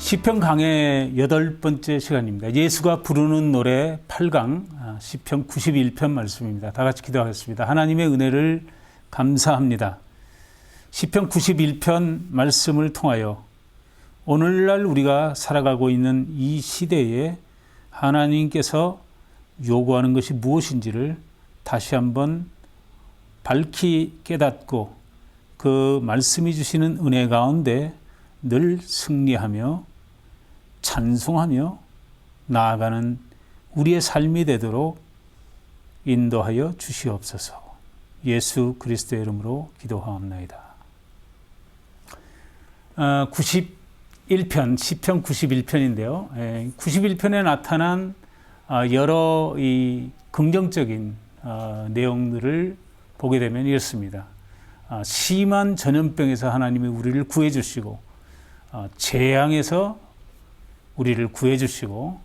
시편 강의 8번째 시간입니다. 예수가 부르는 노래 8강 시편 91편 말씀입니다. 다 같이 기도하겠습니다. 하나님의 은혜를 감사합니다. 시편 91편 말씀을 통하여 오늘날 우리가 살아가고 있는 이 시대에 하나님께서 요구하는 것이 무엇인지를 다시 한번 밝히 깨닫고 그 말씀이 주시는 은혜 가운데 늘 승리하며 찬송하며 나아가는 우리의 삶이 되도록 인도하여 주시옵소서. 예수 그리스도의 이름으로 기도하옵나이다. 91편, 시편 91편인데요. 91편에 나타난 여러 이 긍정적인 내용들을 보게 되면 이렇습니다. 심한 전염병에서 하나님이 우리를 구해 주시고 재앙에서 우리를 구해 주시고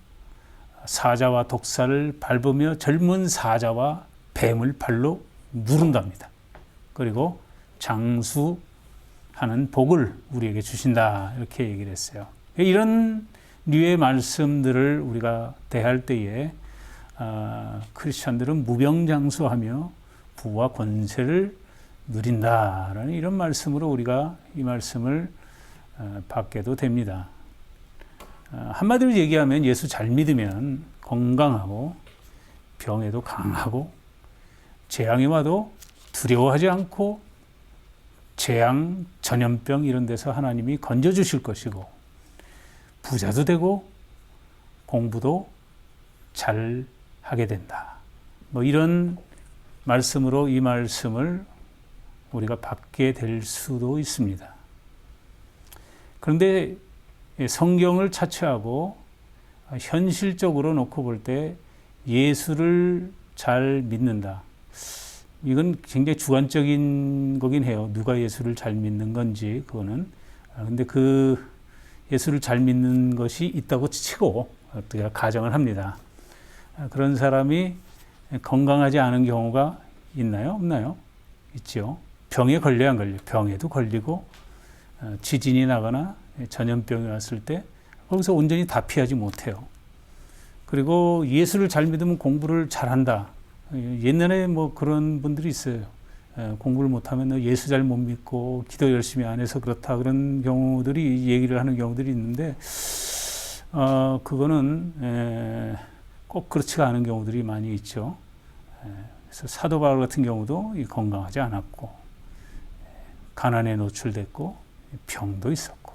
사자와 독사를 밟으며 젊은 사자와 뱀을 발로 누른답니다. 그리고 장수하는 복을 우리에게 주신다, 이렇게 얘기를 했어요. 이런 류의 말씀들을 우리가 대할 때에 크리스천들은 무병장수하며 부와 권세를 누린다라는 이런 말씀으로 우리가 이 말씀을 받게도 됩니다. 한마디로 얘기하면 예수 잘 믿으면 건강하고 병에도 강하고 재앙이 와도 두려워하지 않고 재앙, 전염병 이런 데서 하나님이 건져주실 것이고 부자도 되고 공부도 잘 하게 된다. 뭐 이런 말씀으로 이 말씀을 우리가 받게 될 수도 있습니다. 그런데 성경을 차치하고 현실적으로 놓고 볼 때 예수를 잘 믿는다. 이건 굉장히 주관적인 거긴 해요. 누가 예수를 잘 믿는 건지 그거는. 근데 그 예수를 잘 믿는 것이 있다고 치고 어떻게 가정을 합니다. 그런 사람이 건강하지 않은 경우가 있나요? 없나요? 있죠. 병에 걸려야 안 걸려요. 병에도 걸리고 지진이 나거나 전염병이 왔을 때 거기서 온전히 다 피하지 못해요. 그리고 예수를 잘 믿으면 공부를 잘한다. 옛날에 뭐 그런 분들이 있어요. 공부를 못하면 예수 잘 못 믿고 기도 열심히 안 해서 그렇다, 그런 경우들이 얘기를 하는 경우들이 있는데 그거는 꼭 그렇지가 않은 경우들이 많이 있죠. 그래서 사도 바울 같은 경우도 건강하지 않았고 가난에 노출됐고 병도 있었고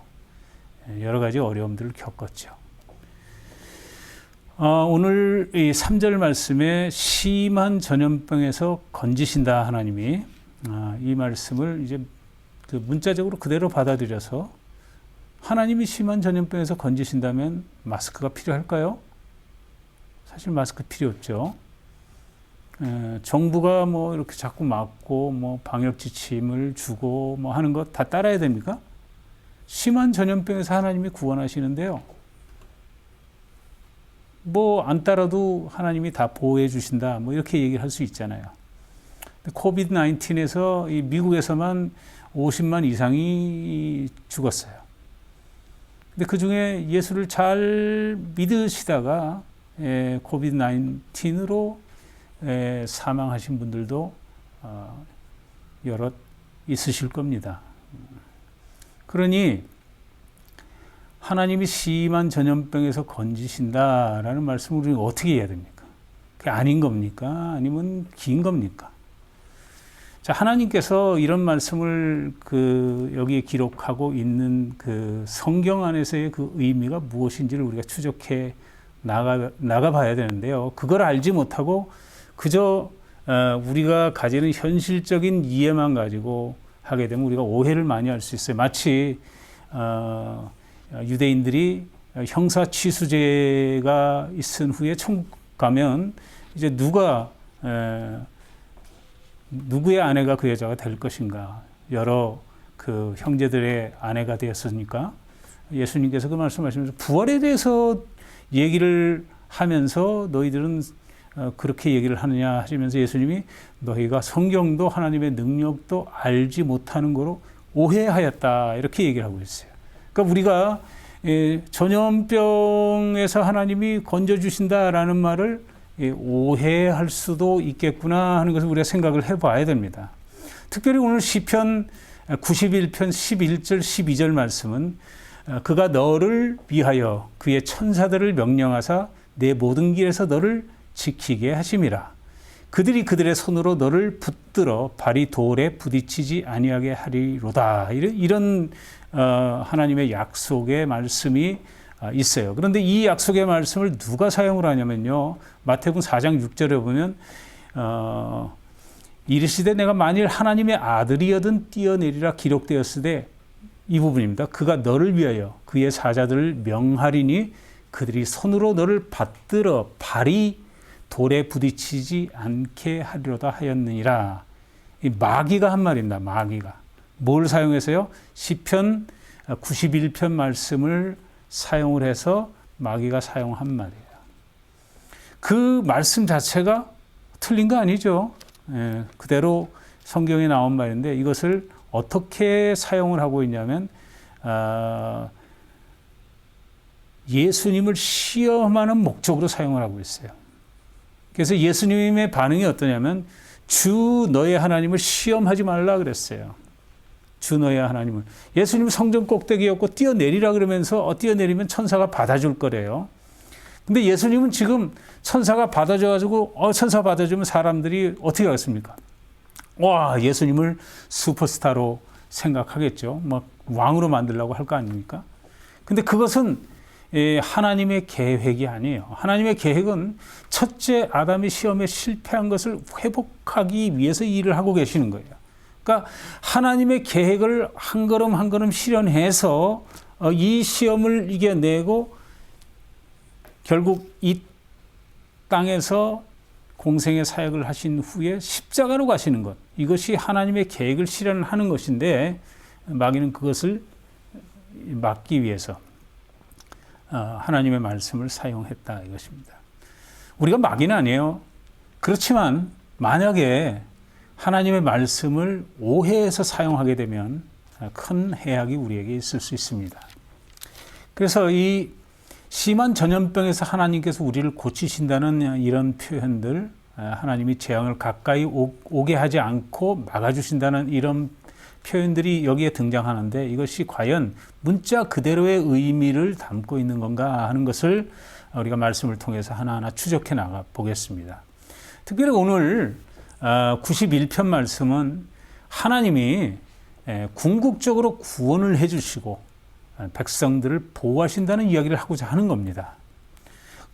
여러 가지 어려움들을 겪었죠. 오늘 이 3절 말씀에 심한 전염병에서 건지신다 하나님이, 이 말씀을 이제 그 문자적으로 그대로 받아들여서 하나님이 심한 전염병에서 건지신다면 마스크가 필요할까요? 사실 마스크 필요 없죠. 정부가 뭐 이렇게 자꾸 막고 뭐 방역 지침을 주고 뭐 하는 거 다 따라야 됩니까? 심한 전염병에서 하나님이 구원하시는데요. 뭐 안 따라도 하나님이 다 보호해 주신다, 뭐 이렇게 얘기를 할 수 있잖아요. 코비드 19에서 이 미국에서만 50만 이상이 죽었어요. 근데 그 중에 예수를 잘 믿으시다가 코비드 19으로 사망하신 분들도 여럿 있으실 겁니다. 그러니 하나님이 심한 전염병에서 건지신다라는 말씀을 우리가 어떻게 해야 됩니까? 그게 아닌 겁니까? 아니면 긴 겁니까? 자, 하나님께서 이런 말씀을 여기에 기록하고 있는 그 성경 안에서의 그 의미가 무엇인지를 우리가 추적해 나가 봐야 되는데요. 그걸 알지 못하고 그저 우리가 가지는 현실적인 이해만 가지고 하게 되면 우리가 오해를 많이 할 수 있어요. 마치 유대인들이 형사 취수제가 있은 후에 천국 가면 이제 누구의 아내가 그 여자가 될 것인가, 여러 그 형제들의 아내가 되었으니까 예수님께서 그 말씀하시면서 부활에 대해서 얘기를 하면서 너희들은 그렇게 얘기를 하느냐 하시면서 예수님이 너희가 성경도 하나님의 능력도 알지 못하는 거로 오해하였다, 이렇게 얘기를 하고 있어요. 그러니까 우리가 전염병에서 하나님이 건져주신다라는 말을 오해할 수도 있겠구나 하는 것을 우리가 생각을 해봐야 됩니다. 특별히 오늘 시편 91편 11절 12절 말씀은 그가 너를 위하여 그의 천사들을 명령하사 내 모든 길에서 너를 지키게 하심이라. 그들이 그들의 손으로 너를 붙들어 발이 돌에 부딪히지 아니하게 하리로다. 이런 하나님의 약속의 말씀이 있어요. 그런데 이 약속의 말씀을 누가 사용을 하냐면요. 마태복음 4장 6절에 보면 이르시되 내가 만일 하나님의 아들이여든 뛰어내리라 기록되었으되 이 부분입니다. 그가 너를 위하여 그의 사자들을 명하리니 그들이 손으로 너를 받들어 발이 돌에 부딪히지 않게 하리로다 하였느니라. 이 마귀가 한 말입니다. 마귀가. 뭘 사용해서요? 시편 91편 말씀을 사용을 해서 마귀가 사용한 말이에요. 그 말씀 자체가 틀린 거 아니죠. 그대로 성경에 나온 말인데 이것을 어떻게 사용을 하고 있냐면 예수님을 시험하는 목적으로 사용을 하고 있어요. 그래서 예수님의 반응이 어떠냐면 주 너의 하나님을 시험하지 말라 그랬어요. 주 너의 하나님을. 예수님 성전 꼭대기였고 뛰어내리라 그러면서 뛰어내리면 천사가 받아줄 거래요. 근데 예수님은 지금 천사가 받아줘가지고 천사 받아주면 사람들이 어떻게 하겠습니까? 와, 예수님을 슈퍼스타로 생각하겠죠. 막 왕으로 만들려고 할 거 아닙니까? 근데 그것은 하나님의 계획이 아니에요. 하나님의 계획은 첫째 아담이 시험에 실패한 것을 회복하기 위해서 일을 하고 계시는 거예요. 그러니까 하나님의 계획을 한 걸음 한 걸음 실현해서 이 시험을 이겨내고 결국 이 땅에서 공생의 사역을 하신 후에 십자가로 가시는 것. 이것이 하나님의 계획을 실현하는 것인데 마귀는 그것을 막기 위해서 하나님의 말씀을 사용했다 이것입니다. 우리가 마귀는 아니에요. 그렇지만 만약에 하나님의 말씀을 오해해서 사용하게 되면 큰 해악이 우리에게 있을 수 있습니다. 그래서 이 심한 전염병에서 하나님께서 우리를 고치신다는 이런 표현들, 하나님이 재앙을 가까이 오게 하지 않고 막아주신다는 이런 표현들이 여기에 등장하는데 이것이 과연 문자 그대로의 의미를 담고 있는 건가 하는 것을 우리가 말씀을 통해서 하나하나 추적해 나가 보겠습니다. 특별히 오늘 91편 말씀은 하나님이 궁극적으로 구원을 해주시고 백성들을 보호하신다는 이야기를 하고자 하는 겁니다.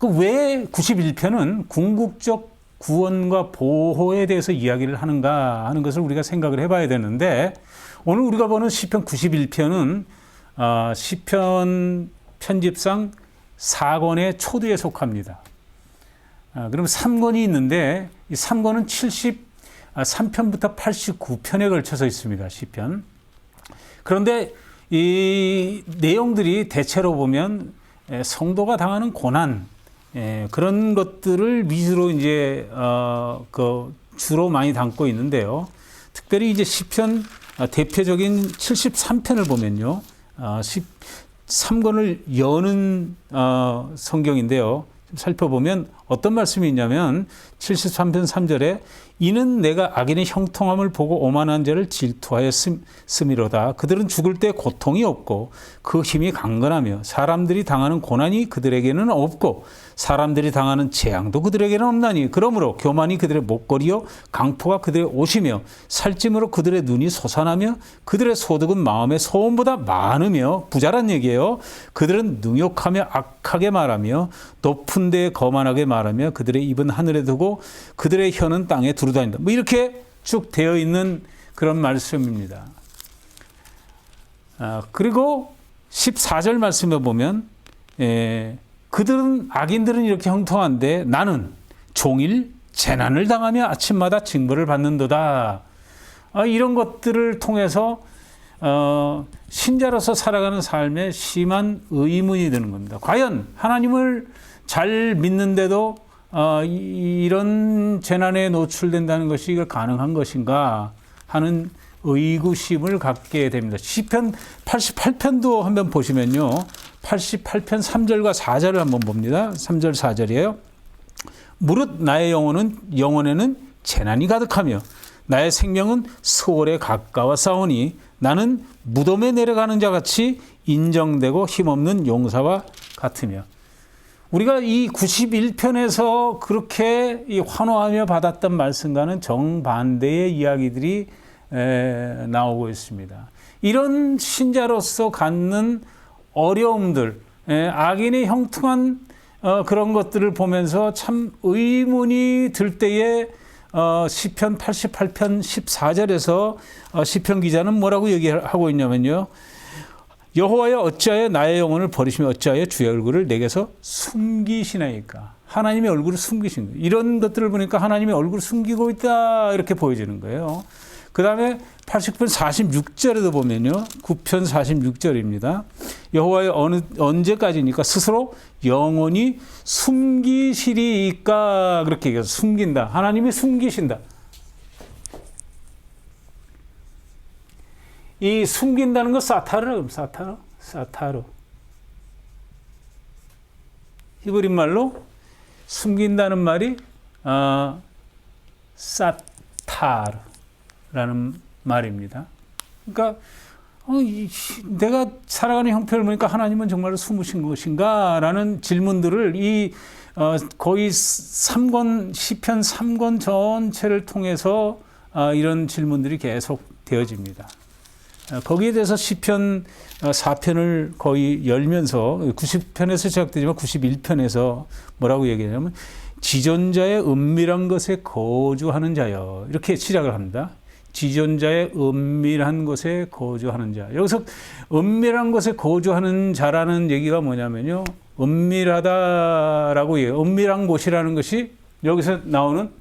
왜 91편은 궁극적 구원과 보호에 대해서 이야기를 하는가 하는 것을 우리가 생각을 해봐야 되는데 오늘 우리가 보는 시편 91편은 시편 편집상 4권의 초두에 속합니다. 그럼 3권이 있는데 이 3권은 73편부터 89편에 걸쳐서 있습니다. 시편. 그런데 이 내용들이 대체로 보면 성도가 당하는 고난 그런 것들을 위주로 이제 주로 많이 담고 있는데요. 특별히 이제 시편 대표적인 73편을 보면요, 13권을 여는 성경인데요. 살펴보면 어떤 말씀이 있냐면 73편 3절에 이는 내가 악인의 형통함을 보고 오만한 자를 질투하였음이로다. 그들은 죽을 때 고통이 없고 그 힘이 강건하며 사람들이 당하는 고난이 그들에게는 없고 사람들이 당하는 재앙도 그들에게는 없나니 그러므로 교만이 그들의 목걸이요 강포가 그들의 옷이며 살찜으로 그들의 눈이 솟아나며 그들의 소득은 마음의 소원보다 많으며 부자란 얘기예요. 그들은 능욕하며 악하게 말하며 높은 데에 거만하게 말하며 그들의 입은 하늘에 두고 그들의 혀는 땅에 두루다닌다. 뭐 이렇게 쭉 되어 있는 그런 말씀입니다. 그리고 14절 말씀에 보면 악인들은 이렇게 형통한데 나는 종일 재난을 당하며 아침마다 징벌을 받는도다. 이런 것들을 통해서 신자로서 살아가는 삶에 심한 의문이 드는 겁니다. 과연 하나님을 잘 믿는데도 이런 재난에 노출된다는 것이 가능한 것인가 하는 의구심을 갖게 됩니다. 시편 88편도 한번 보시면요. 88편 3절과 4절을 한번 봅니다. 3절 4절이에요. 무릇 나의 영혼에는 재난이 가득하며 나의 생명은 수월에 가까워 싸우니 나는 무덤에 내려가는 자 같이 인정되고 힘없는 용사와 같으며. 우리가 이 91편에서 그렇게 환호하며 받았던 말씀과는 정반대의 이야기들이 나오고 있습니다. 이런 신자로서 갖는 어려움들, 악인의 형통한 그런 것들을 보면서 참 의문이 들 때에 시편 88편 14절에서 시편 기자는 뭐라고 얘기하고 있냐면요. 여호와여 어찌하여 나의 영혼을 버리시며 어찌하여 주의 얼굴을 내게서 숨기시나이까. 하나님의 얼굴을 숨기신 거예요. 이런 것들을 보니까 하나님의 얼굴을 숨기고 있다 이렇게 보여지는 거예요. 그 다음에 80편 46절에도 보면요. 9편 46절입니다. 여호와여 언제까지니까 스스로 영원히 숨기시리이까. 그렇게 얘기해서 숨긴다. 하나님이 숨기신다. 이 숨긴다는 거 사타르. 히브리 말로 숨긴다는 말이 사타르라는 말입니다. 그러니까 내가 살아가는 형편을 보니까 하나님은 정말로 숨으신 것인가라는 질문들을 거의 3권 시편 3권 전체를 통해서 이런 질문들이 계속 되어집니다. 거기에 대해서 시편 4편을 거의 열면서 90편에서 시작되지만 91편에서 뭐라고 얘기하냐면 지존자의 은밀한 것에 거주하는 자여 이렇게 시작을 합니다. 지존자의 은밀한 곳에 거주하는 자. 여기서 은밀한 곳에 거주하는 자라는 얘기가 뭐냐면요. 은밀하다라고 해요. 은밀한 곳이라는 것이 여기서 나오는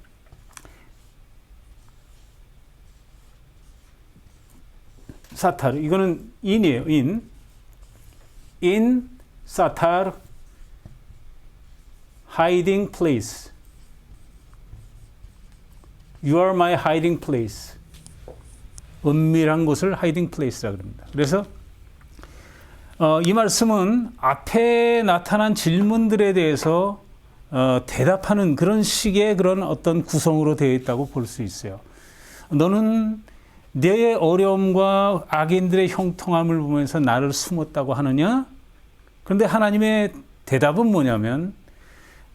사타르. 이거는 인이에요. in 사타르 hiding place. You are my hiding place. 은밀한 곳을 hiding place라고 합니다. 그래서 이 말씀은 앞에 나타난 질문들에 대해서 대답하는 그런 식의 그런 어떤 구성으로 되어 있다고 볼 수 있어요. 너는 내 어려움과 악인들의 형통함을 보면서 나를 숨었다고 하느냐? 그런데 하나님의 대답은 뭐냐면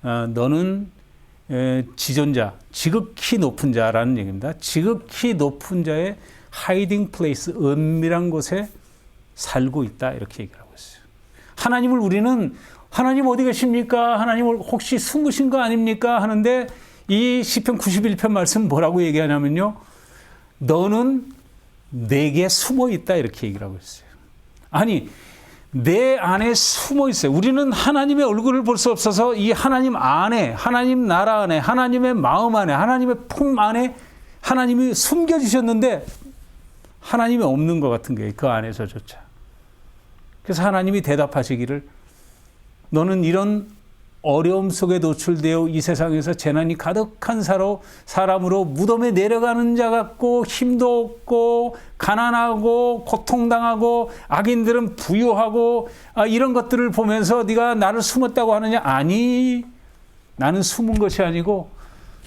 너는 지존자, 지극히 높은 자라는 얘기입니다. 지극히 높은 자의 하이딩 플레이스, 은밀한 곳에 살고 있다 이렇게 얘기를 하고 있어요. 하나님을 우리는 하나님 어디 계십니까? 하나님을 혹시 숨으신 거 아닙니까? 하는데 이 시편 91편 말씀 뭐라고 얘기하냐면요. 너는 내게 숨어 있다 이렇게 얘기를 하고 있어요. 아니 내 안에 숨어 있어요. 우리는 하나님의 얼굴을 볼 수 없어서 이 하나님 안에, 하나님 나라 안에, 하나님의 마음 안에, 하나님의 품 안에 하나님이 숨겨주셨는데 하나님이 없는 것 같은 거예요. 그 안에서조차. 그래서 하나님이 대답하시기를 너는 이런 어려움 속에 노출되어 이 세상에서 재난이 가득한 사람으로 무덤에 내려가는 자 같고 힘도 없고 가난하고 고통당하고 악인들은 부유하고 이런 것들을 보면서 네가 나를 숨었다고 하느냐? 아니, 나는 숨은 것이 아니고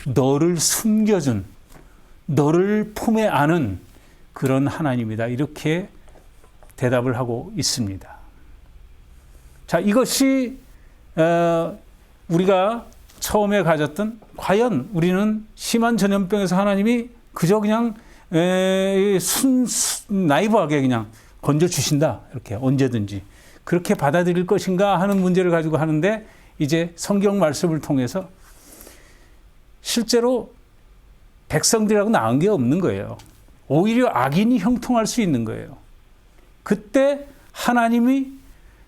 너를 숨겨준, 너를 품에 안은 그런 하나님이다. 이렇게 대답을 하고 있습니다. 자, 이것이 우리가 처음에 가졌던 과연 우리는 심한 전염병에서 하나님이 그저 그냥 나이브하게 그냥 건져주신다. 이렇게 언제든지. 그렇게 받아들일 것인가 하는 문제를 가지고 하는데 이제 성경 말씀을 통해서 실제로 백성들하고 나은 게 없는 거예요. 오히려 악인이 형통할 수 있는 거예요. 그때 하나님이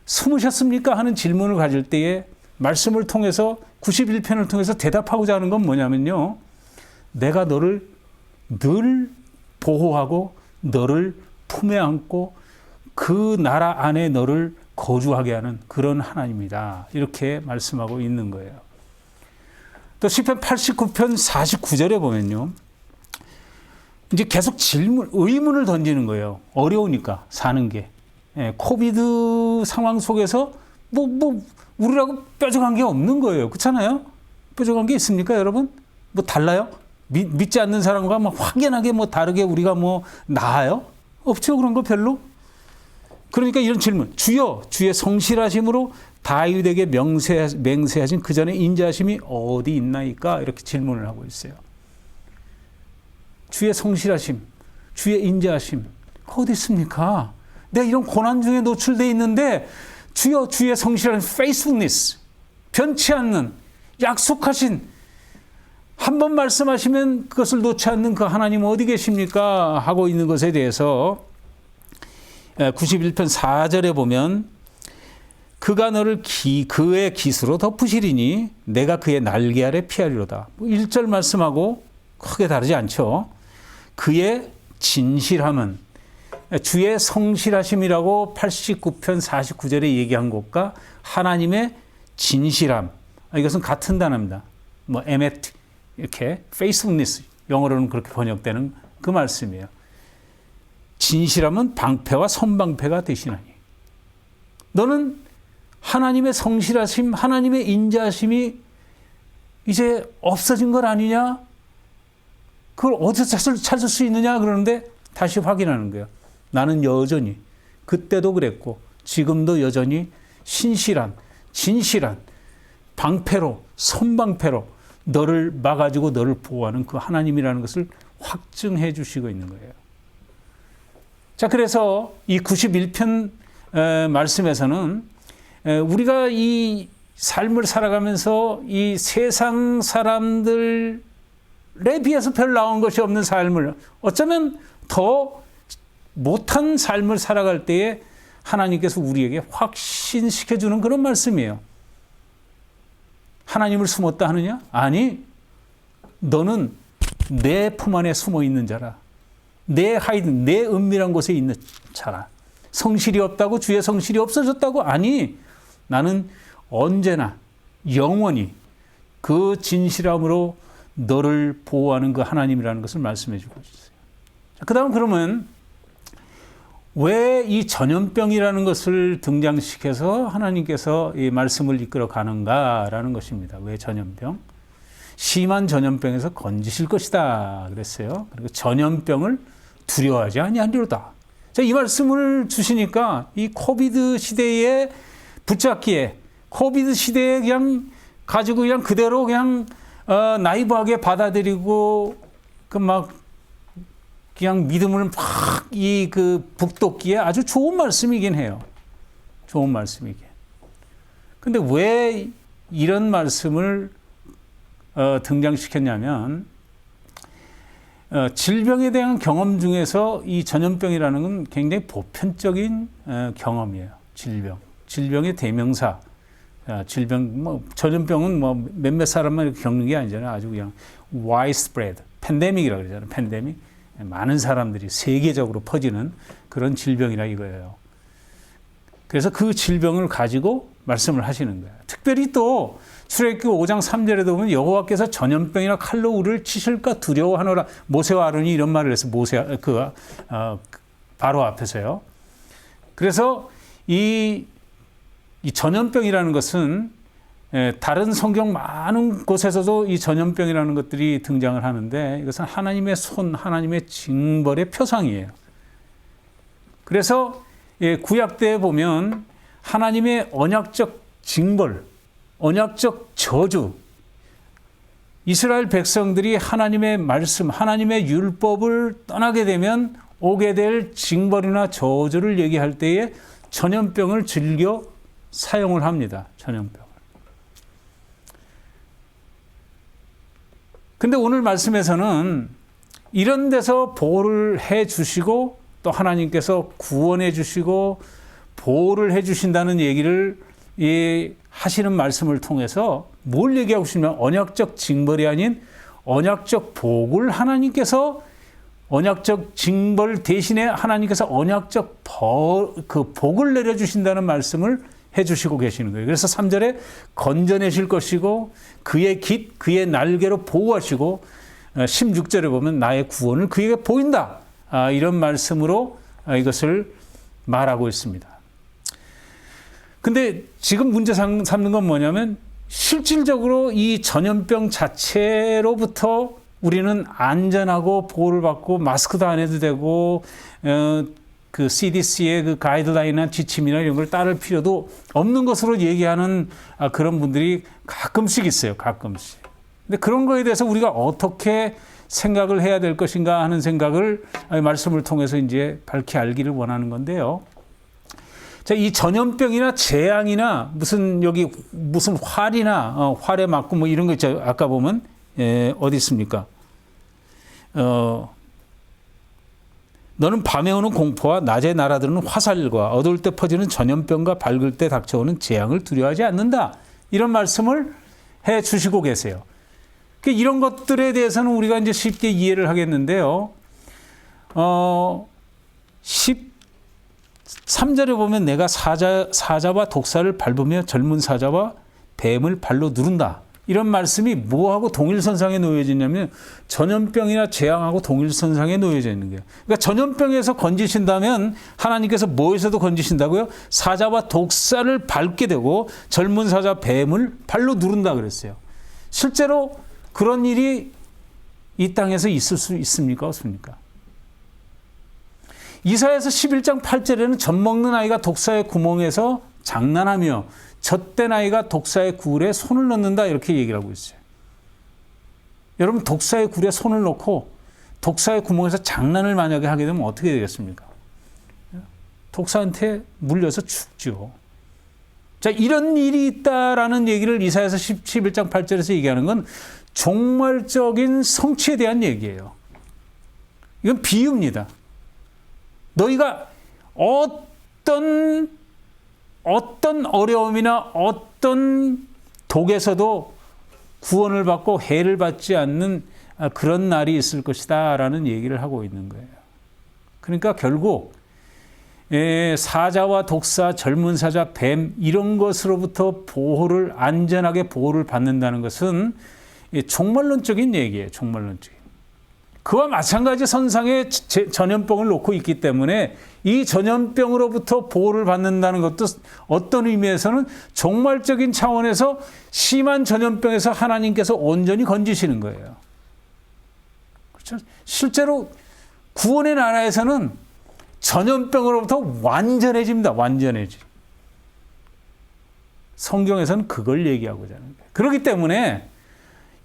숨으셨습니까? 하는 질문을 가질 때에 말씀을 통해서 91편을 통해서 대답하고자 하는 건 뭐냐면요. 내가 너를 늘 보호하고 너를 품에 안고 그 나라 안에 너를 거주하게 하는 그런 하나님이다. 이렇게 말씀하고 있는 거예요. 또 시편 89편 49절에 보면요. 이제 계속 의문을 던지는 거예요. 어려우니까 사는 게. 코비드 상황 속에서 우리라고 뾰족한 게 없는 거예요. 그렇잖아요? 뾰족한 게 있습니까, 여러분? 뭐 달라요? 믿지 않는 사람과 확연하게 다르게 우리가 나아요? 없죠, 그런 거 별로? 그러니까 이런 질문. 주여, 주의 성실하심으로 다윗에게 맹세하신 그 전에 인자하심이 어디 있나이까? 이렇게 질문을 하고 있어요. 주의 성실하심, 주의 인자하심, 어디 있습니까? 내가 이런 고난 중에 노출되어 있는데 주여, 주의 성실한 faithfulness, 변치 않는 약속하신, 한 번 말씀하시면 그것을 놓지 않는 그 하나님 어디 계십니까? 하고 있는 것에 대해서 91편 4절에 보면 그가 너를 그의 기수로 덮으시리니 내가 그의 날개 아래 피하리로다. 1절 말씀하고 크게 다르지 않죠. 그의 진실함은 주의 성실하심이라고 89편 49절에 얘기한 것과 하나님의 진실함, 이것은 같은 단어입니다. emet 이렇게 faithfulness, 영어로는 그렇게 번역되는 그 말씀이에요. 진실함은 방패와 선방패가 되시나니. 너는 하나님의 성실하심, 하나님의 인자하심이 이제 없어진 것 아니냐? 그걸 어디서 찾을 수 있느냐? 그러는데 다시 확인하는 거예요. 나는 여전히 그때도 그랬고 지금도 여전히 신실한, 진실한 방패로, 선방패로 너를 막아주고 너를 보호하는 그 하나님이라는 것을 확증해 주시고 있는 거예요. 자, 그래서 이 91편 말씀에서는 우리가 이 삶을 살아가면서 이 세상 사람들에 비해서 별 나온 것이 없는 삶을, 어쩌면 더 못한 삶을 살아갈 때에 하나님께서 우리에게 확신시켜주는 그런 말씀이에요. 하나님을 숨었다 하느냐? 아니, 너는 내 품 안에 숨어 있는 자라. 내 은밀한 곳에 있는 자라. 성실이 없다고? 주의 성실이 없어졌다고? 아니, 나는 언제나 영원히 그 진실함으로 너를 보호하는 그 하나님이라는 것을 말씀해 주고 있어요. 그 다음 그러면 왜 이 전염병이라는 것을 등장시켜서 하나님께서 이 말씀을 이끌어 가는가라는 것입니다. 왜 전염병? 심한 전염병에서 건지실 것이다 그랬어요. 그리고 전염병을 두려워하지 아니하리로다. 자, 이 말씀을 주시니까 이 코비드 시대에 붙잡기에, 코비드 시대에 그냥 가지고 그냥 그대로 그냥 나이브하게 받아들이고 그냥 믿음을 막 북돋기에 아주 좋은 말씀이긴 해요. 좋은 말씀이긴. 근데 왜 이런 말씀을 등장시켰냐면 질병에 대한 경험 중에서 이 전염병이라는 건 굉장히 보편적인 경험이에요. 질병의 대명사. 전염병은 몇몇 사람만 이렇게 겪는 게 아니잖아요. 아주 그냥 widespread, 팬데믹이라고 그러잖아요. 팬데믹. 많은 사람들이 세계적으로 퍼지는 그런 질병이라 이거예요. 그래서 그 질병을 가지고 말씀을 하시는 거예요. 특별히 또 출애굽기 5장 3절에도 보면 여호와께서 전염병이나 칼로 우리를 치실까 두려워하노라. 모세와 아론이 이런 말을 해서 바로 앞에서요. 그래서 이 전염병이라는 것은 다른 성경 많은 곳에서도 이 전염병이라는 것들이 등장을 하는데 이것은 하나님의 손, 하나님의 징벌의 표상이에요. 그래서 구약 때에 보면 하나님의 언약적 징벌, 언약적 저주, 이스라엘 백성들이 하나님의 말씀, 하나님의 율법을 떠나게 되면 오게 될 징벌이나 저주를 얘기할 때에 전염병을 즐겨 사용을 합니다. 전염병. 근데 오늘 말씀에서는 이런 데서 보호를 해 주시고 또 하나님께서 구원해 주시고 보호를 해 주신다는 얘기를 하시는 말씀을 통해서 뭘 얘기하고 싶냐면 언약적 징벌이 아닌 언약적 복을 하나님께서 언약적 징벌 대신에 하나님께서 언약적 복을 내려주신다는 말씀을 해주시고 계시는 거예요. 그래서 3절에 건져내실 것이고 그의 깃, 그의 날개로 보호하시고 16절에 보면 나의 구원을 그에게 보인다. 이런 말씀으로 이것을 말하고 있습니다. 근데 지금 문제 삼는 건 뭐냐면 실질적으로 이 전염병 자체로부터 우리는 안전하고 보호를 받고 마스크도 안 해도 되고 그 CDC의 그 가이드라인이나 지침이나 이런 걸 따를 필요도 없는 것으로 얘기하는 그런 분들이 가끔씩 있어요. 가끔씩. 근데 그런 거에 대해서 우리가 어떻게 생각을 해야 될 것인가 하는 생각을 말씀을 통해서 이제 밝히 알기를 원하는 건데요. 자, 이 전염병이나 재앙이나 무슨 활이나 활에 맞고 뭐 이런 거 있죠. 아까 보면 어디 있습니까? 너는 밤에 오는 공포와 낮에 날아드는 화살과 어두울 때 퍼지는 전염병과 밝을 때 닥쳐오는 재앙을 두려워하지 않는다. 이런 말씀을 해 주시고 계세요. 이런 것들에 대해서는 우리가 이제 쉽게 이해를 하겠는데요. 13절에 보면 내가 사자와 독사를 밟으며 젊은 사자와 뱀을 발로 누른다. 이런 말씀이 뭐하고 동일선상에 놓여져 있냐면 전염병이나 재앙하고 동일선상에 놓여져 있는 거예요. 그러니까 전염병에서 건지신다면 하나님께서 뭐에서도 건지신다고요? 사자와 독사를 밟게 되고 젊은 사자 뱀을 발로 누른다 그랬어요. 실제로 그런 일이 이 땅에서 있을 수 있습니까? 없습니까? 이사야서 11장 8절에는 젖먹는 아이가 독사의 구멍에서 장난하며 젖된 아이가 독사의 굴에 손을 넣는다 이렇게 얘기를 하고 있어요. 여러분 독사의 굴에 손을 넣고 독사의 구멍에서 장난을 만약에 하게 되면 어떻게 되겠습니까? 독사한테 물려서 죽죠. 자, 이런 일이 있다라는 얘기를 이사야서 11장 8절에서 얘기하는 건 종말적인 성취에 대한 얘기예요. 이건 비유입니다. 너희가 어떤 어려움이나 어떤 독에서도 구원을 받고 해를 받지 않는 그런 날이 있을 것이다 라는 얘기를 하고 있는 거예요. 그러니까 결국 사자와 독사, 젊은 사자, 뱀 이런 것으로부터 안전하게 보호를 받는다는 것은 종말론적인 얘기예요. 종말론적인. 그와 마찬가지 선상에 전염병을 놓고 있기 때문에 이 전염병으로부터 보호를 받는다는 것도 어떤 의미에서는 종말적인 차원에서 심한 전염병에서 하나님께서 온전히 건지시는 거예요. 그렇죠? 실제로 구원의 나라에서는 전염병으로부터 완전해집니다. 완전해지. 성경에서는 그걸 얘기하고자 하는 거예요. 그렇기 때문에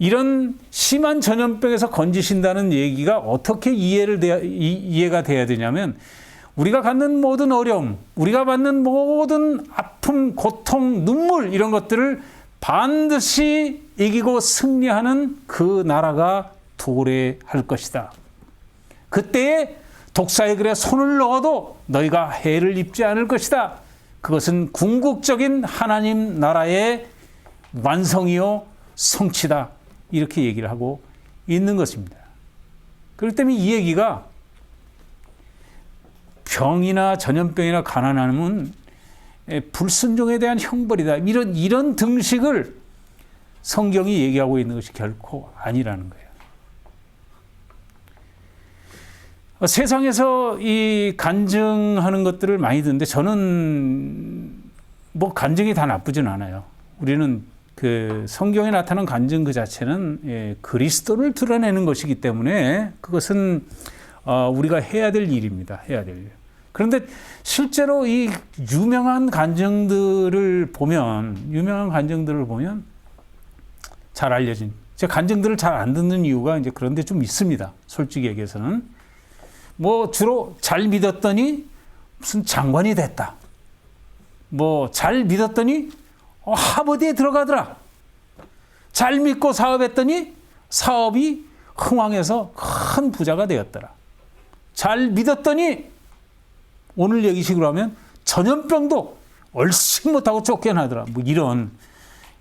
이런 심한 전염병에서 건지신다는 얘기가 어떻게 이해가 돼야 되냐면 우리가 갖는 모든 어려움, 우리가 받는 모든 아픔, 고통, 눈물 이런 것들을 반드시 이기고 승리하는 그 나라가 도래할 것이다. 그때에 독사의 글에 손을 넣어도 너희가 해를 입지 않을 것이다. 그것은 궁극적인 하나님 나라의 완성이요 성취다. 이렇게 얘기를 하고 있는 것입니다. 그렇기 때문에 이 얘기가 병이나 전염병이나 가난함은 불순종에 대한 형벌이다. 이런 등식을 성경이 얘기하고 있는 것이 결코 아니라는 거예요. 세상에서 이 간증하는 것들을 많이 듣는데 저는 뭐 간증이 다 나쁘진 않아요. 우리는 그 성경에 나타난 간증 그 자체는 그리스도를 드러내는 것이기 때문에 그것은 우리가 해야 될 일입니다. 해야 될 일. 그런데 실제로 이 유명한 간증들을 보면 잘 알려진 제가 간증들을 잘 안 듣는 이유가 이제 그런데 좀 있습니다. 솔직히 얘기해서는 뭐 주로 잘 믿었더니 무슨 장관이 됐다. 뭐 잘 믿었더니 하버드에 들어가더라. 잘 믿고 사업했더니 사업이 흥왕해서 큰 부자가 되었더라. 잘 믿었더니 오늘 얘기식으로 하면 전염병도 얼씬 못하고 쫓겨나더라. 뭐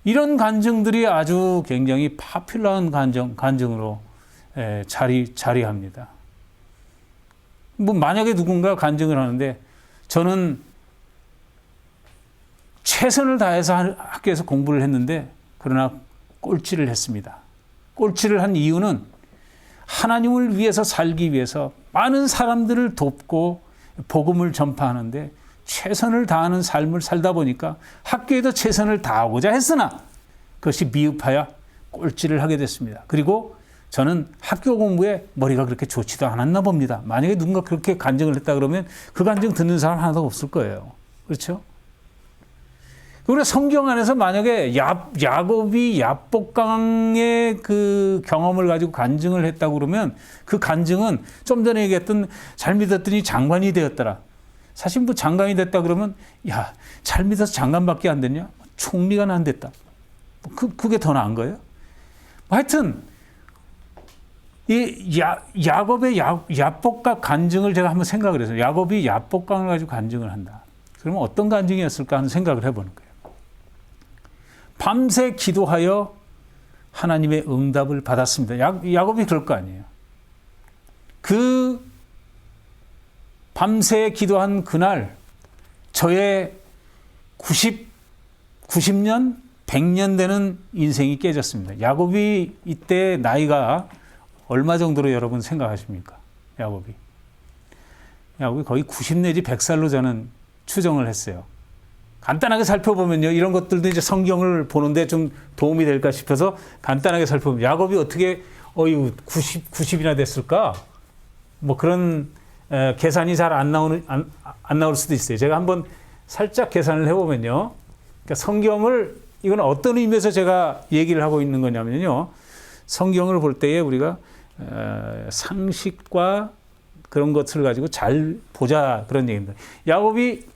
이런 간증들이 아주 굉장히 파퓰러한 간증으로 자리합니다. 뭐 만약에 누군가 간증을 하는데 저는 최선을 다해서 학교에서 공부를 했는데 그러나 꼴찌를 했습니다. 꼴찌를 한 이유는 하나님을 위해서 살기 위해서 많은 사람들을 돕고 복음을 전파하는데 최선을 다하는 삶을 살다 보니까 학교에도 최선을 다하고자 했으나 그것이 미흡하여 꼴찌를 하게 됐습니다. 그리고 저는 학교 공부에 머리가 그렇게 좋지도 않았나 봅니다. 만약에 누군가 그렇게 간증을 했다 그러면 그 간증 듣는 사람 하나도 없을 거예요. 그렇죠? 우리가 성경 안에서 만약에 야곱이 야복강의 그 경험을 가지고 간증을 했다고 그러면 그 간증은 좀 전에 얘기했던 잘 믿었더니 장관이 되었더라. 사실 뭐 장관이 됐다 그러면 야, 잘 믿어서 장관밖에 안 됐냐? 총리가 안 됐다. 그게 더 나은 거예요? 하여튼 이 야곱의 야복강 간증을 제가 한번 생각을 해서 야곱이 야복강을 가지고 간증을 한다. 그러면 어떤 간증이었을까 하는 생각을 해보는 거예요. 밤새 기도하여 하나님의 응답을 받았습니다. 야곱이 그럴 거 아니에요. 그 밤새 기도한 그날 저의 90년, 100년 되는 인생이 깨졌습니다. 야곱이 이때 나이가 얼마 정도로 여러분 생각하십니까? 야곱이 거의 90 내지 100살로 저는 추정을 했어요. 간단하게 살펴보면요. 이런 것들도 이제 성경을 보는데 좀 도움이 될까 싶어서 간단하게 살펴보면 야곱이 어떻게 90이나 됐을까? 뭐 그런 계산이 잘 안 나올 수도 있어요. 제가 한번 살짝 계산을 해보면요. 그러니까 성경을 이건 어떤 의미에서 제가 얘기를 하고 있는 거냐면요. 성경을 볼 때에 우리가 상식과 그런 것을 가지고 잘 보자 그런 얘기입니다. 야곱이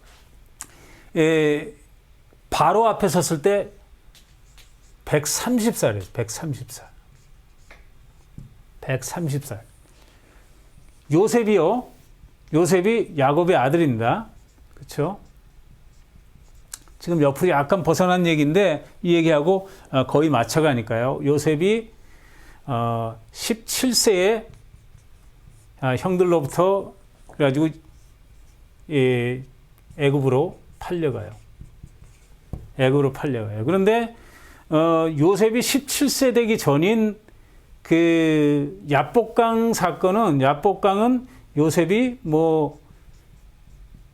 바로 앞에 섰을 때 130살이에요. 130살. 요셉이 야곱의 아들입니다. 그렇죠? 지금 옆으로 약간 벗어난 얘기인데 이 얘기하고 거의 맞춰가니까요. 요셉이 17세에 형들로부터 그래가지고 애굽으로 팔려가요. 그런데 요셉이 17세 되기 전인 그 야복강 사건은 요셉이 뭐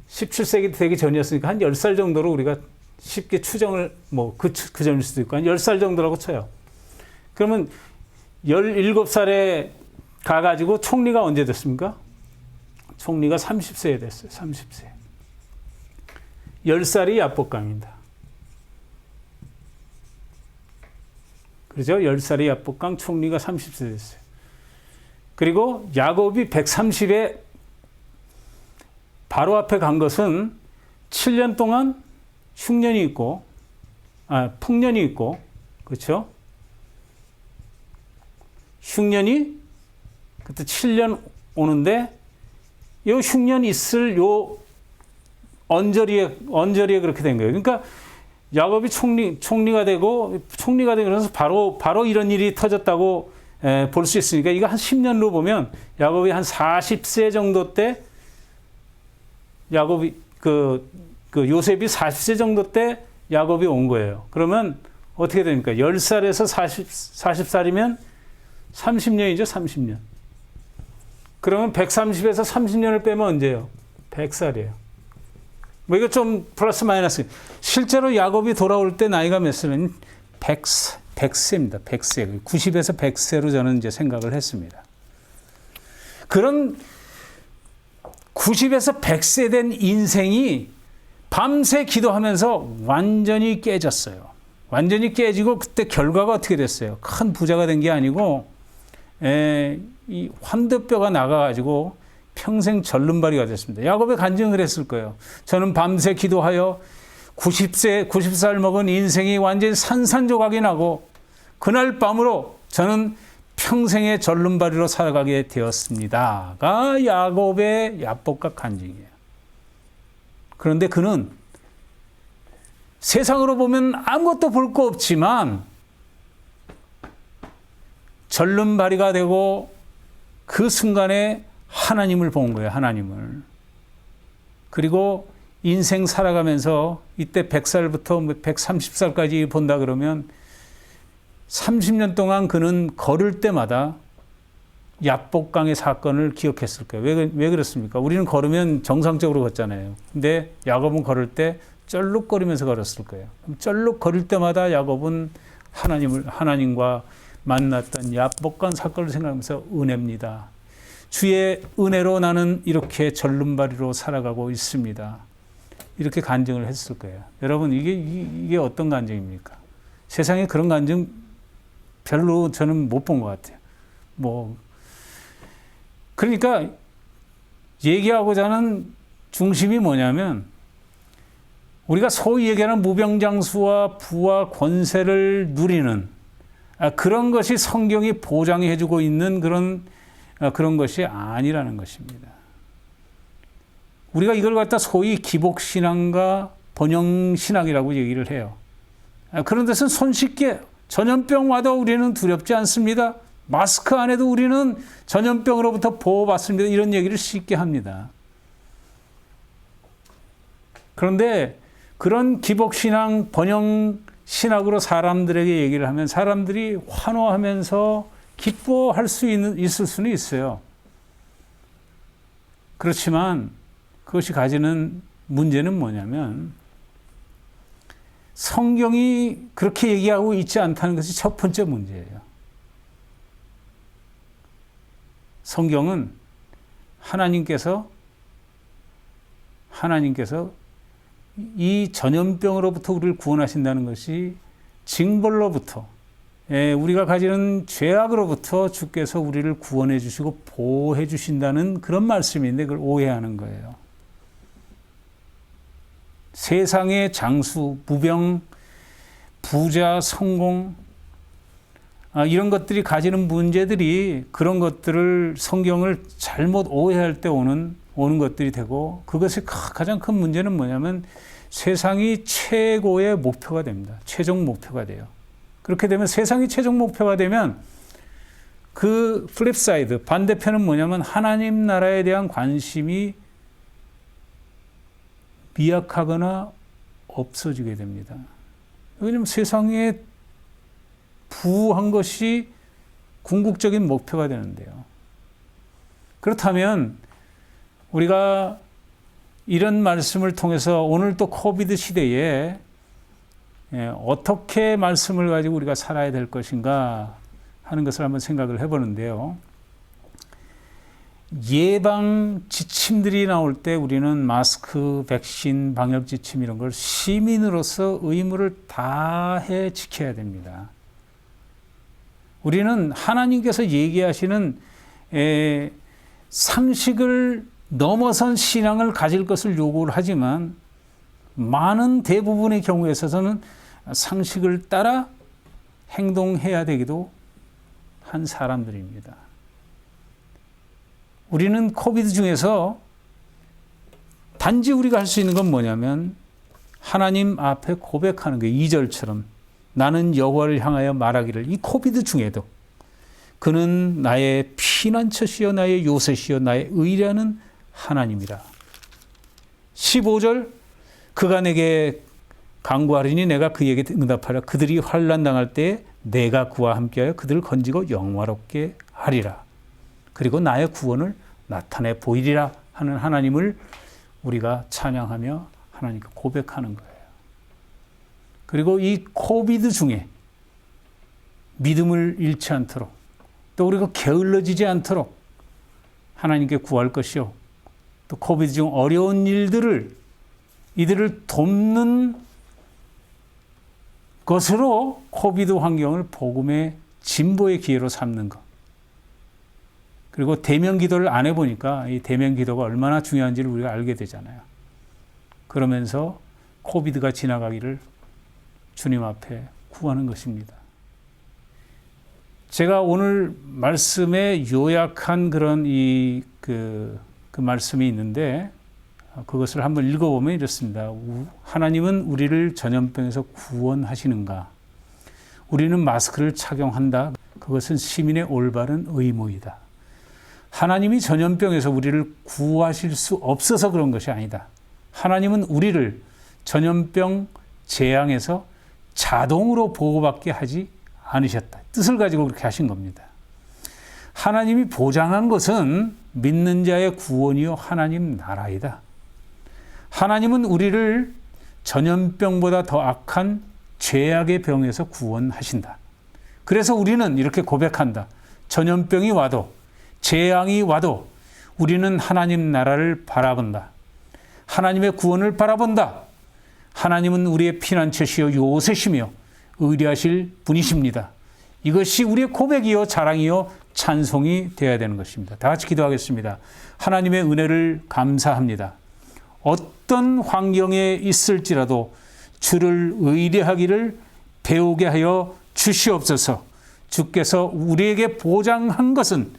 17세기 되기 전이었으니까 한 10살 정도로 우리가 쉽게 추정을 그 전일 수도 있고 한 10살 정도라고 쳐요. 그러면 17살에 가가지고 총리가 언제 됐습니까? 총리가 30세에 됐어요. 30세. 10살이 야복강입니다. 그렇죠? 10살이 야복강, 총리가 30세 됐어요. 그리고 야곱이 130에 바로 앞에 간 것은 7년 동안 풍년이 있고, 그렇죠? 흉년이 그때 7년 오는데 요 흉년 있을 요 언저리에 그렇게 된 거예요. 그러니까 야곱이 총리가 되고 그래서 바로 이런 일이 터졌다고 볼 수 있으니까 이거 한 10년으로 보면 야곱이 한 40세 정도 때 야곱이 그 요셉이 40세 정도 때 야곱이 온 거예요. 그러면 어떻게 됩니까? 10살에서 40살이면 30년이죠, 30년. 그러면 130에서 30년을 빼면 언제예요? 100살이에요. 뭐 이거 좀 플러스 마이너스. 실제로 야곱이 돌아올 때 나이가 몇 살이면 100세입니다. 100세. 90에서 100세로 저는 이제 생각을 했습니다. 그런 90에서 100세 된 인생이 밤새 기도하면서 완전히 깨졌어요. 완전히 깨지고 그때 결과가 어떻게 됐어요? 큰 부자가 된 게 아니고 이 환도뼈가 나가가지고 평생 절름발이가 됐습니다. 야곱의 간증을 했을 거예요. 저는 밤새 기도하여 90살 먹은 인생이 완전히 산산조각이 나고 그날 밤으로 저는 평생의 절름발이로 살아가게 되었습니다가 야곱의 야복강 간증이에요. 그런데 그는 세상으로 보면 아무것도 볼 거 없지만 절름발이가 되고 그 순간에 하나님을 본 거예요. 하나님을. 그리고 인생 살아가면서 이때 100살부터 130살까지 본다 그러면 30년 동안 그는 걸을 때마다 야복강의 사건을 기억했을까요? 왜 그렇습니까? 우리는 걸으면 정상적으로 걷잖아요. 근데 야곱은 걸을 때 쩔룩거리면서 걸었을 거예요. 쩔룩 걸을 때마다 야곱은 하나님과 만났던 야복강 사건을 생각하면서 은혜입니다. 주의 은혜로 나는 이렇게 절름발이로 살아가고 있습니다. 이렇게 간증을 했을 거예요. 여러분, 이게 어떤 간증입니까? 세상에 그런 간증 별로 저는 못 본 것 같아요. 그러니까 얘기하고자 하는 중심이 뭐냐면, 우리가 소위 얘기하는 무병장수와 부와 권세를 누리는 그런 것이 성경이 보장해 주고 있는 그런 것이 아니라는 것입니다. 우리가 이걸 갖다 소위 기복신앙과 번영신앙이라고 얘기를 해요. 그런 데서는 손쉽게 전염병 와도 우리는 두렵지 않습니다. 마스크 안 해도 우리는 전염병으로부터 보호받습니다. 이런 얘기를 쉽게 합니다. 그런데 그런 기복신앙, 번영신학으로 사람들에게 얘기를 하면 사람들이 환호하면서 기뻐할 수 있을 수는 있어요. 그렇지만 그것이 가지는 문제는 뭐냐면 성경이 그렇게 얘기하고 있지 않다는 것이 첫 번째 문제예요. 성경은 하나님께서 이 전염병으로부터 우리를 구원하신다는 것이 징벌로부터, 우리가 가지는 죄악으로부터 주께서 우리를 구원해 주시고 보호해 주신다는 그런 말씀인데 그걸 오해하는 거예요. 세상의 장수, 무병, 부자, 성공, 이런 것들이 가지는 문제들이 그런 것들을 성경을 잘못 오해할 때 오는 것들이 되고, 그것의 가장 큰 문제는 뭐냐면 세상이 최고의 목표가 됩니다. 최종 목표가 돼요. 그렇게 되면 세상이 최종 목표가 되면 그 플립사이드, 반대편은 뭐냐면 하나님 나라에 대한 관심이 미약하거나 없어지게 됩니다. 왜냐하면 세상에 부한 것이 궁극적인 목표가 되는데요. 그렇다면 우리가 이런 말씀을 통해서 오늘 또 코비드 시대에 어떻게 말씀을 가지고 우리가 살아야 될 것인가 하는 것을 한번 생각을 해보는데요. 예방 지침들이 나올 때 우리는 마스크, 백신, 방역 지침 이런 걸 시민으로서 의무를 다해 지켜야 됩니다. 우리는 하나님께서 얘기하시는 상식을 넘어선 신앙을 가질 것을 요구를 하지만 많은 대부분의 경우에 있어서는 상식을 따라 행동해야 되기도 한 사람들입니다. 우리는 코비드 중에서 단지 우리가 할 수 있는 건 뭐냐면 하나님 앞에 고백하는 거예요. 2절처럼 나는 여호와를 향하여 말하기를, 이 코비드 중에도 그는 나의 피난처시여 나의 요새시여 나의 의뢰하는 하나님이라. 15절 그가 내게 간구하리니 내가 그에게 응답하라. 그들이 환난 당할 때에 내가 그와 함께하여 그들을 건지고 영화롭게 하리라. 그리고 나의 구원을 나타내 보이리라 하는 하나님을 우리가 찬양하며 하나님께 고백하는 거예요. 그리고 이 코비드 중에 믿음을 잃지 않도록, 또 우리가 게을러지지 않도록 하나님께 구할 것이요, 또 코비드 중 어려운 이들을 돕는 것으로 코비드 환경을 복음의 진보의 기회로 삼는 것. 그리고 대면 기도를 안 해보니까 이 대면 기도가 얼마나 중요한지를 우리가 알게 되잖아요. 그러면서 코비드가 지나가기를 주님 앞에 구하는 것입니다. 제가 오늘 말씀에 요약한 그런 그 말씀이 있는데 그것을 한번 읽어보면 이렇습니다. 하나님은 우리를 전염병에서 구원하시는가? 우리는 마스크를 착용한다. 그것은 시민의 올바른 의무이다. 하나님이 전염병에서 우리를 구하실 수 없어서 그런 것이 아니다. 하나님은 우리를 전염병 재앙에서 자동으로 보호받게 하지 않으셨다. 뜻을 가지고 그렇게 하신 겁니다. 하나님이 보장한 것은 믿는 자의 구원이요 하나님 나라이다. 하나님은 우리를 전염병보다 더 악한 죄악의 병에서 구원하신다. 그래서 우리는 이렇게 고백한다. 전염병이 와도 재앙이 와도 우리는 하나님 나라를 바라본다. 하나님의 구원을 바라본다. 하나님은 우리의 피난처시요 요새시며 의리하실 분이십니다. 이것이 우리의 고백이요 자랑이요 찬송이 되어야 되는 것입니다. 다 같이 기도하겠습니다. 하나님의 은혜를 감사합니다. 어떤 환경에 있을지라도 주를 의뢰하기를 배우게 하여 주시옵소서. 주께서 우리에게 보장한 것은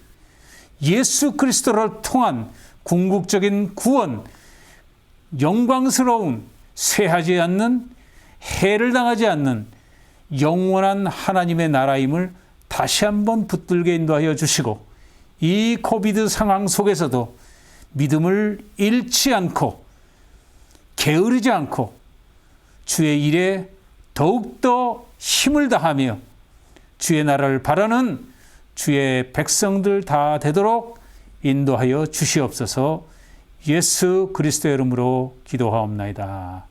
예수 그리스도를 통한 궁극적인 구원, 영광스러운 쇠하지 않는, 해를 당하지 않는 영원한 하나님의 나라임을 다시 한번 붙들게 인도하여 주시고, 이 코비드 상황 속에서도 믿음을 잃지 않고 게으르지 않고 주의 일에 더욱더 힘을 다하며 주의 나라를 바라는 주의 백성들 다 되도록 인도하여 주시옵소서. 예수 그리스도의 이름으로 기도하옵나이다.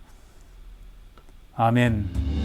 아멘.